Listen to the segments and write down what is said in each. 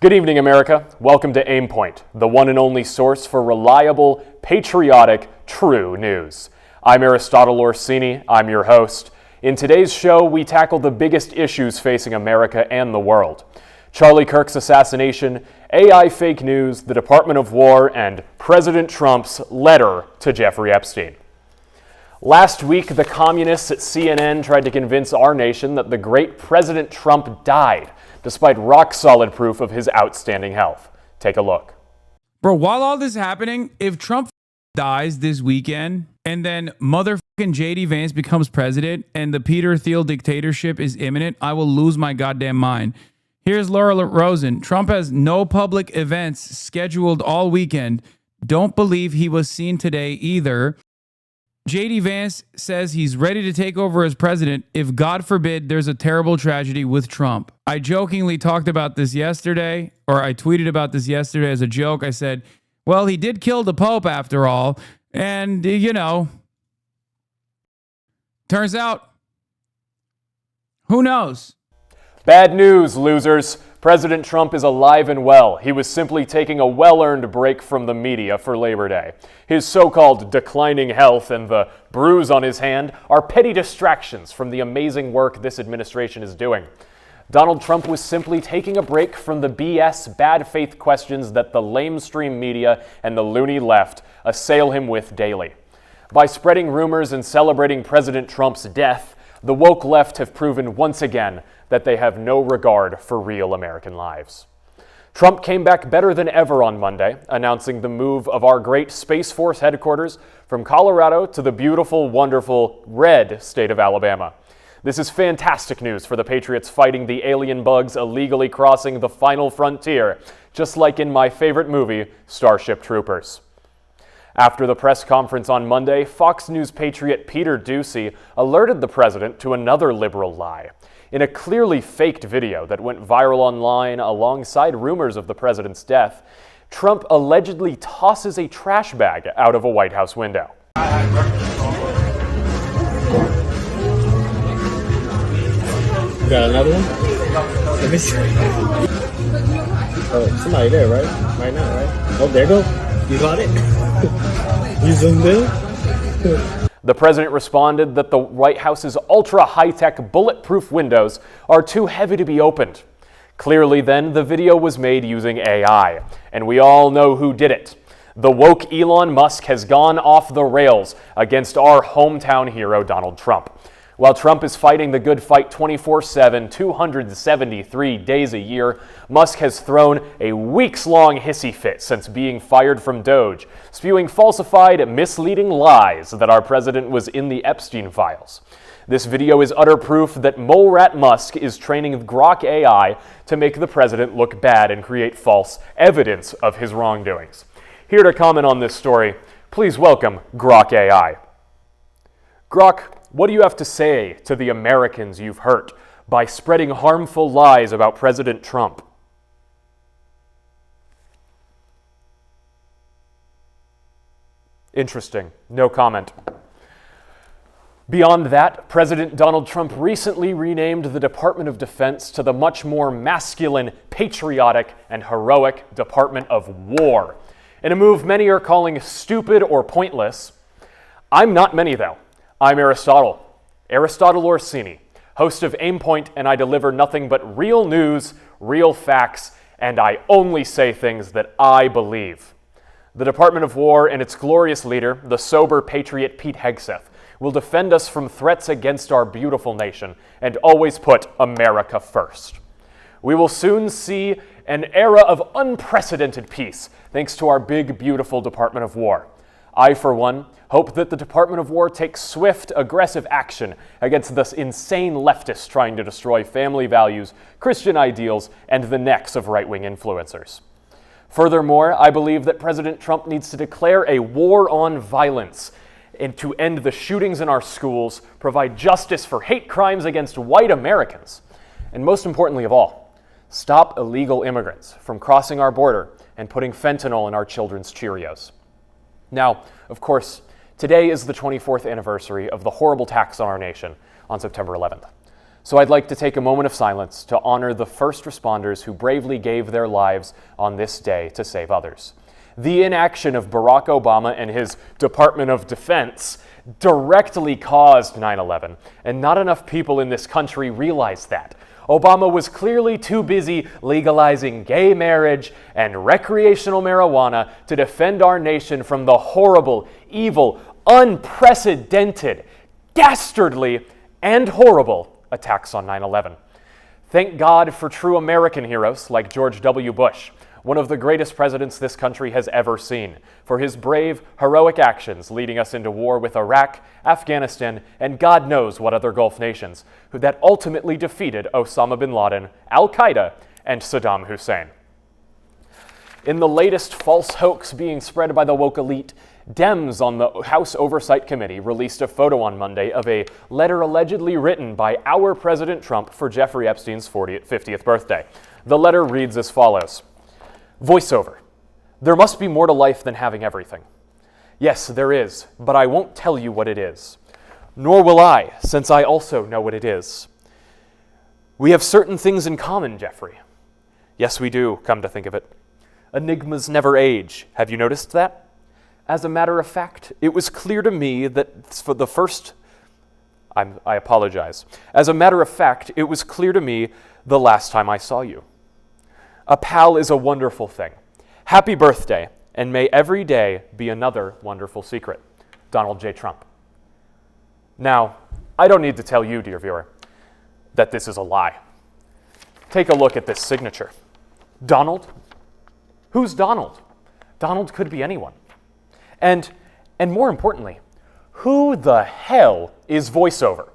Good evening, America. Welcome to A.I.M, the one and only source for reliable, patriotic, true news. I'm Aristotle Orsini. I'm your host. In today's show, we tackle the biggest issues facing America and the world. Charlie Kirk's assassination, AI fake news, the Department of War, and President Trump's letter to Jeffrey Epstein. Last week, the communists at CNN tried to convince our nation that the great President Trump died, despite rock-solid proof of his outstanding health. Take a look. Bro, while all this is happening, if Trump dies this weekend and then motherfucking J.D. Vance becomes president and the Peter Thiel dictatorship is imminent, I will lose my goddamn mind. Here's Laura Rosen. Trump has no public events scheduled all weekend. Don't believe he was seen today either. J.D. Vance says he's ready to take over as president if, God forbid, there's a terrible tragedy with Trump. I jokingly talked about this yesterday, or I tweeted about this yesterday as a joke. I said, well, he did kill the Pope after all. And, turns out, who knows? Bad news, losers. President Trump is alive and well. He was simply taking a well-earned break from the media for Labor Day. His so-called declining health and the bruise on his hand are petty distractions from the amazing work this administration is doing. Donald Trump was simply taking a break from the BS, bad faith questions that the lamestream media and the loony left assail him with daily. By spreading rumors and celebrating President Trump's death, the woke left have proven once again that they have no regard for real American lives. Trump came back better than ever on Monday, announcing the move of our great Space Force headquarters from Colorado to the beautiful, wonderful, red state of Alabama. This is fantastic news for the patriots fighting the alien bugs illegally crossing the final frontier, just like in my favorite movie, Starship Troopers. After the press conference on Monday, Fox News patriot Peter Doocy alerted the president to another liberal lie. In a clearly faked video that went viral online alongside rumors of the president's death, Trump allegedly tosses a trash bag out of a White House window. Got another one? Let me see. Oh, somebody there, right? Right now, right? Oh, there you go. You got it? You zoomed in? The president responded that the White House's ultra-high-tech bulletproof windows are too heavy to be opened. Clearly then, the video was made using AI, and we all know who did it. The woke Elon Musk has gone off the rails against our hometown hero, Donald Trump. While Trump is fighting the good fight 24/7, 273 days a year, Musk has thrown a weeks-long hissy fit since being fired from Doge, spewing falsified, misleading lies that our president was in the Epstein files. This video is utter proof that mole rat Musk is training Grok AI to make the president look bad and create false evidence of his wrongdoings. Here to comment on this story, please welcome Grok AI. Grok, what do you have to say to the Americans you've hurt by spreading harmful lies about President Trump? Interesting. No comment. Beyond that, President Donald Trump recently renamed the Department of Defense to the much more masculine, patriotic, and heroic Department of War, in a move many are calling stupid or pointless. I'm not many, though. I'm Aristotle Orsini, host of A.I.M, and I deliver nothing but real news, real facts, and I only say things that I believe. The Department of War and its glorious leader, the sober patriot Pete Hegseth, will defend us from threats against our beautiful nation and always put America first. We will soon see an era of unprecedented peace thanks to our big, beautiful Department of War. I, for one, hope that the Department of War takes swift, aggressive action against this insane leftists trying to destroy family values, Christian ideals, and the necks of right-wing influencers. Furthermore, I believe that President Trump needs to declare a war on violence and to end the shootings in our schools, provide justice for hate crimes against white Americans, and most importantly of all, stop illegal immigrants from crossing our border and putting fentanyl in our children's Cheerios. Now, of course, today is the 24th anniversary of the horrible attacks on our nation on September 11th. So I'd like to take a moment of silence to honor the first responders who bravely gave their lives on this day to save others. The inaction of Barack Obama and his Department of Defense directly caused 9/11, and not enough people in this country realize that. Obama was clearly too busy legalizing gay marriage and recreational marijuana to defend our nation from the horrible, evil, unprecedented, dastardly, and horrible attacks on 9/11. Thank God for true American heroes like George W. Bush, one of the greatest presidents this country has ever seen, for his brave, heroic actions leading us into war with Iraq, Afghanistan, and God knows what other Gulf nations, that ultimately defeated Osama bin Laden, Al-Qaeda, and Saddam Hussein. In the latest false hoax being spread by the woke elite, Dems on the House Oversight Committee released a photo on Monday of a letter allegedly written by our President Trump for Jeffrey Epstein's 50th birthday. The letter reads as follows. Voiceover. There must be more to life than having everything. Yes, there is, but I won't tell you what it is. Nor will I, since I also know what it is. We have certain things in common, Jeffrey. Yes, we do, come to think of it. Enigmas never age. Have you noticed that? As a matter of fact, it was clear to me that for the first... I apologize. As a matter of fact, it was clear to me the last time I saw you. A pal is a wonderful thing. Happy birthday, and may every day be another wonderful secret. Donald J. Trump. Now, I don't need to tell you, dear viewer, that this is a lie. Take a look at this signature. Donald? Who's Donald? Donald could be anyone. And more importantly, who the hell is voiceover?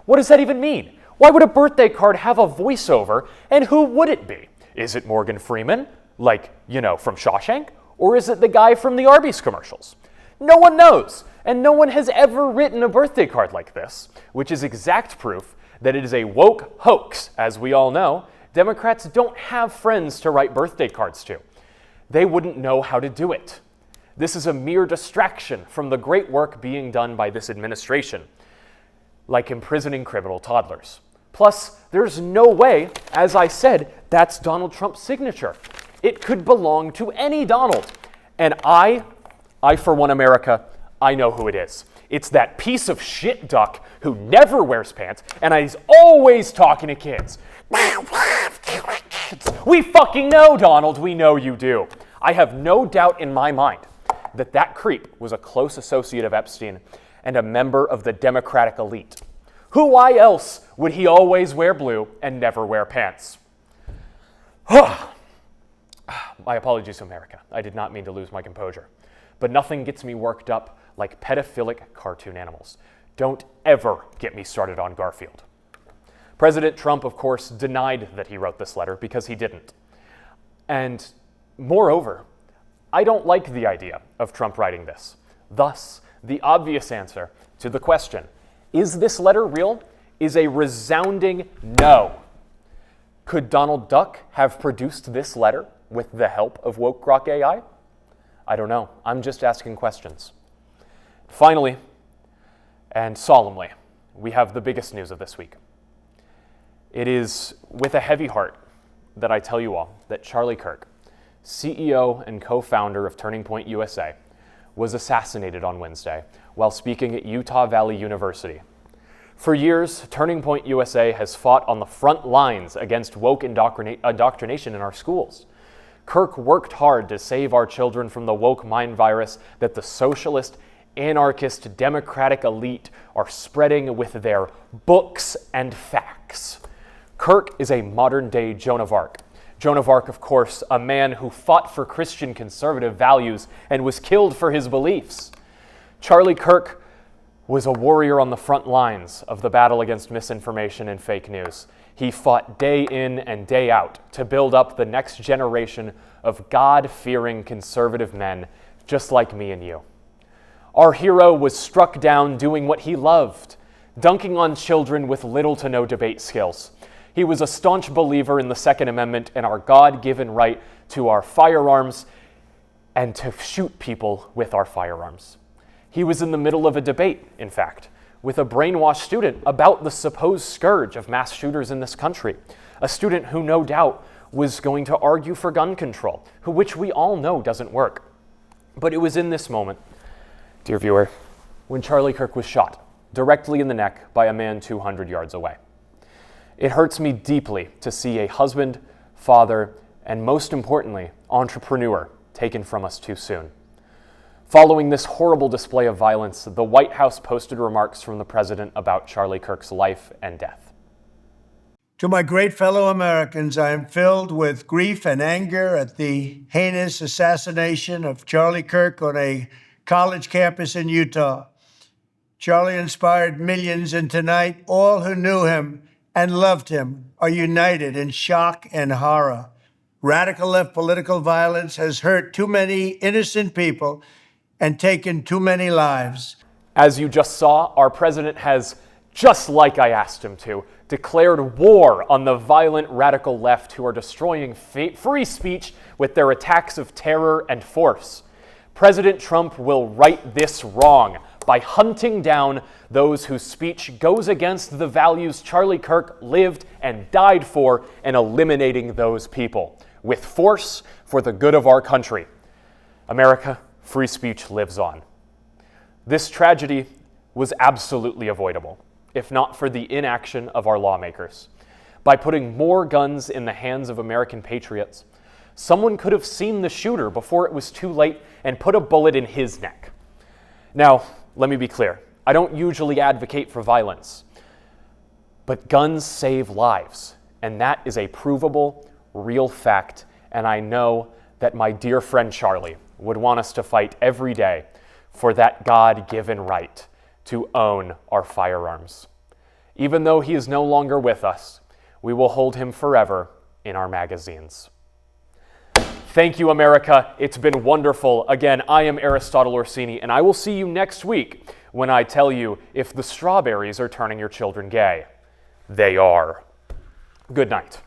What does that even mean? Why would a birthday card have a voiceover, and who would it be? Is it Morgan Freeman, like, from Shawshank? Or is it the guy from the Arby's commercials? No one knows, and no one has ever written a birthday card like this, which is exact proof that it is a woke hoax. As we all know, Democrats don't have friends to write birthday cards to. They wouldn't know how to do it. This is a mere distraction from the great work being done by this administration, like imprisoning criminal toddlers. Plus, there's no way, as I said, that's Donald Trump's signature. It could belong to any Donald. And I for one America, I know who it is. It's that piece of shit duck who never wears pants, and he's always talking to kids. We fucking know, Donald, we know you do. I have no doubt in my mind that creep was a close associate of Epstein and a member of the Democratic elite. Why else would he always wear blue and never wear pants? My apologies to America. I did not mean to lose my composure. But nothing gets me worked up like pedophilic cartoon animals. Don't ever get me started on Garfield. President Trump, of course, denied that he wrote this letter because he didn't. And moreover, I don't like the idea of Trump writing this. Thus, the obvious answer to the question, is this letter real, is a resounding no. Could Donald Duck have produced this letter with the help of woke grok AI? I don't know. I'm just asking questions. Finally, and solemnly, we have the biggest news of this week. It is with a heavy heart that I tell you all that Charlie Kirk, CEO and co-founder of Turning Point USA, was assassinated on Wednesday while speaking at Utah Valley University. For years, Turning Point USA has fought on the front lines against woke indoctrination in our schools. Kirk worked hard to save our children from the woke mind virus that the socialist, anarchist, democratic elite are spreading with their books and facts. Kirk is a modern-day Joan of Arc. Joan of Arc, of course, a man who fought for Christian conservative values and was killed for his beliefs. Charlie Kirk was a warrior on the front lines of the battle against misinformation and fake news. He fought day in and day out to build up the next generation of God-fearing conservative men just like me and you. Our hero was struck down doing what he loved, dunking on children with little to no debate skills. He was a staunch believer in the Second Amendment and our God-given right to our firearms and to shoot people with our firearms. He was in the middle of a debate, in fact, with a brainwashed student about the supposed scourge of mass shooters in this country. A student who no doubt was going to argue for gun control, which we all know doesn't work. But it was in this moment, dear viewer, when Charlie Kirk was shot directly in the neck by a man 200 yards away. It hurts me deeply to see a husband, father, and most importantly, entrepreneur taken from us too soon. Following this horrible display of violence, the White House posted remarks from the president about Charlie Kirk's life and death. To my great fellow Americans, I am filled with grief and anger at the heinous assassination of Charlie Kirk on a college campus in Utah. Charlie inspired millions, and tonight, all who knew him and loved him are united in shock and horror. Radical left political violence has hurt too many innocent people and taken too many lives. As you just saw, our president has, just like I asked him to, declared war on the violent radical left who are destroying free speech with their attacks of terror and force. President Trump will right this wrong by hunting down those whose speech goes against the values Charlie Kirk lived and died for, and eliminating those people with force for the good of our country. America, free speech lives on. This tragedy was absolutely avoidable, if not for the inaction of our lawmakers. By putting more guns in the hands of American patriots, someone could have seen the shooter before it was too late and put a bullet in his neck. Now, let me be clear. I don't usually advocate for violence, but guns save lives, and that is a provable, real fact, and I know that my dear friend Charlie would want us to fight every day for that God-given right to own our firearms. Even though he is no longer with us, we will hold him forever in our magazines. Thank you, America. It's been wonderful. Again, I am Aristotle Orsini, and I will see you next week when I tell you if the strawberries are turning your children gay. They are. Good night.